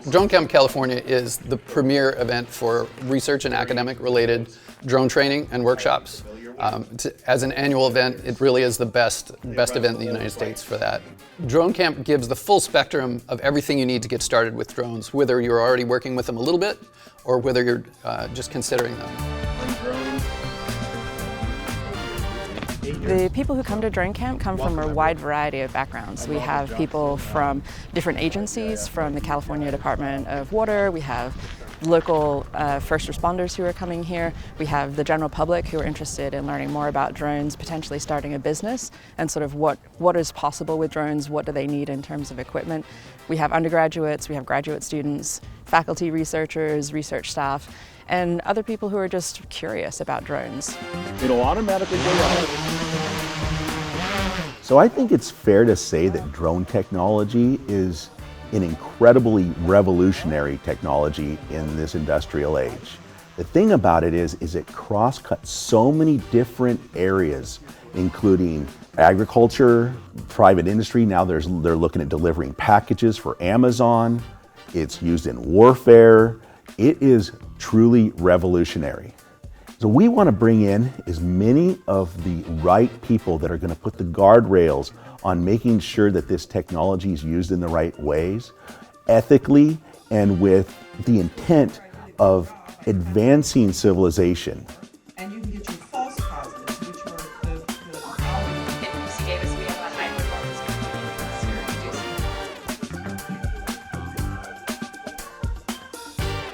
DroneCamp California is the premier event for research and academic related drone training and workshops. As an annual event, it really is the best event in the United States for that. DroneCamp gives the full spectrum of everything you need to get started with drones, whether you're already working with them a little bit or whether you're just considering them. The people who come to DroneCamp come from a wide variety of backgrounds. We have people from different agencies, from the California Department of Water, we have local first responders who are coming here, we have the general public who are interested in learning more about drones, potentially starting a business, and sort of what is possible with drones, what do they need in terms of equipment. We have undergraduates, we have graduate students, faculty researchers, research staff, and other people who are just curious about drones. It'll automatically go out. So I think it's fair to say that drone technology is an incredibly revolutionary technology in this industrial age. The thing about it is it cross-cuts so many different areas, including agriculture, private industry. Now they're looking at delivering packages for Amazon. It's used in warfare. It is truly revolutionary. So we want to bring in as many of the right people that are going to put the guardrails on making sure that this technology is used in the right ways, ethically, and with the intent of advancing civilization. And you can get your false positives, which are the UC gave us, we have a high performance computing.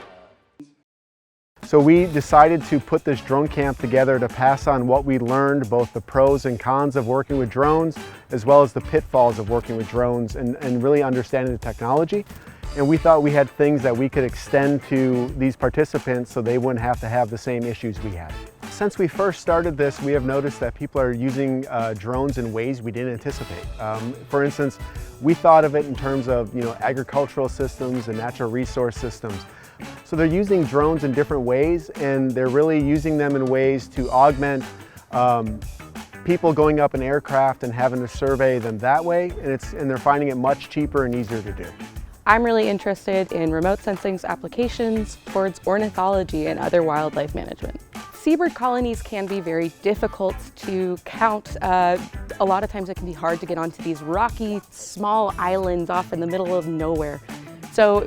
So we decided to put this drone camp together to pass on what we learned, both the pros and cons of working with drones, as well as the pitfalls of working with drones and really understanding the technology. And we thought we had things that we could extend to these participants so they wouldn't have to have the same issues we had. Since we first started this, we have noticed that people are using drones in ways we didn't anticipate. For instance, we thought of it in terms of agricultural systems and natural resource systems. So they're using drones in different ways, and they're really using them in ways to augment people going up in aircraft and having to survey them that way, and they're finding it much cheaper and easier to do. I'm really interested in remote sensing applications, towards ornithology and other wildlife management. Seabird colonies can be very difficult to count. A lot of times it can be hard to get onto these rocky, small islands off in the middle of nowhere. So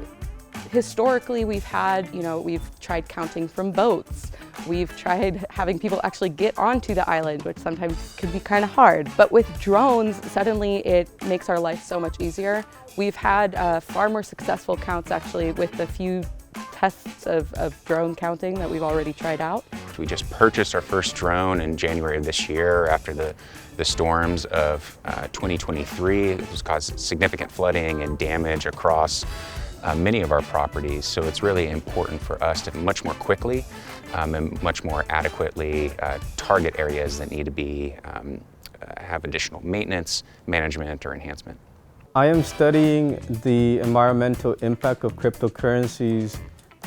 historically we've tried counting from boats. We've tried having people actually get onto the island, which sometimes can be kind of hard. But with drones, suddenly it makes our life so much easier. We've had far more successful counts actually with the few tests of drone counting that we've already tried out. We just purchased our first drone in January of this year after the storms of 2023. It was caused significant flooding and damage across many of our properties, so it's really important for us to much more quickly and much more adequately target areas that need to be have additional maintenance, management, or enhancement. I am studying the environmental impact of cryptocurrencies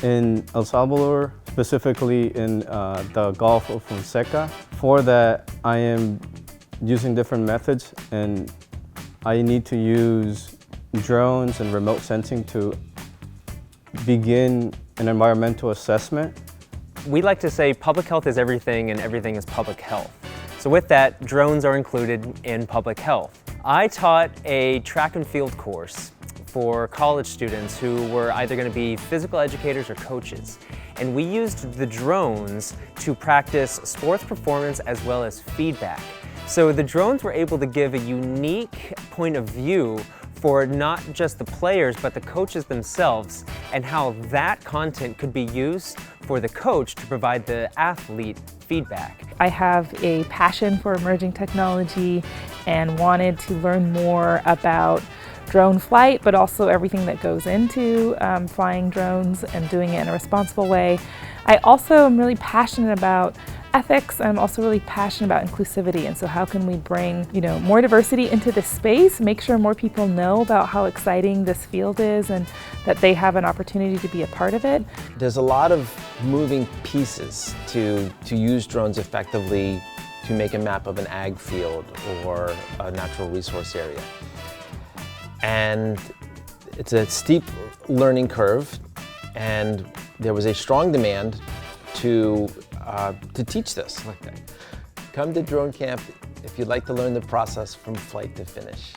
in El Salvador, specifically in the Gulf of Fonseca. For that, I am using different methods, and I need to use drones and remote sensing to begin an environmental assessment. We like to say public health is everything and everything is public health. So with that, drones are included in public health. I taught a track and field course for college students who were either going to be physical educators or coaches. And we used the drones to practice sports performance as well as feedback. So the drones were able to give a unique point of view for not just the players, but the coaches themselves, and how that content could be used for the coach to provide the athlete feedback. I have a passion for emerging technology and wanted to learn more about drone flight, but also everything that goes into flying drones and doing it in a responsible way. I also am really passionate about ethics. I'm also really passionate about inclusivity, and so how can we bring more diversity into this space, make sure more people know about how exciting this field is and that they have an opportunity to be a part of it. There's a lot of moving pieces to use drones effectively to make a map of an ag field or a natural resource area. And It's a steep learning curve, and there was a strong demand to teach this. Come to DroneCamp if you'd like to learn the process from flight to finish.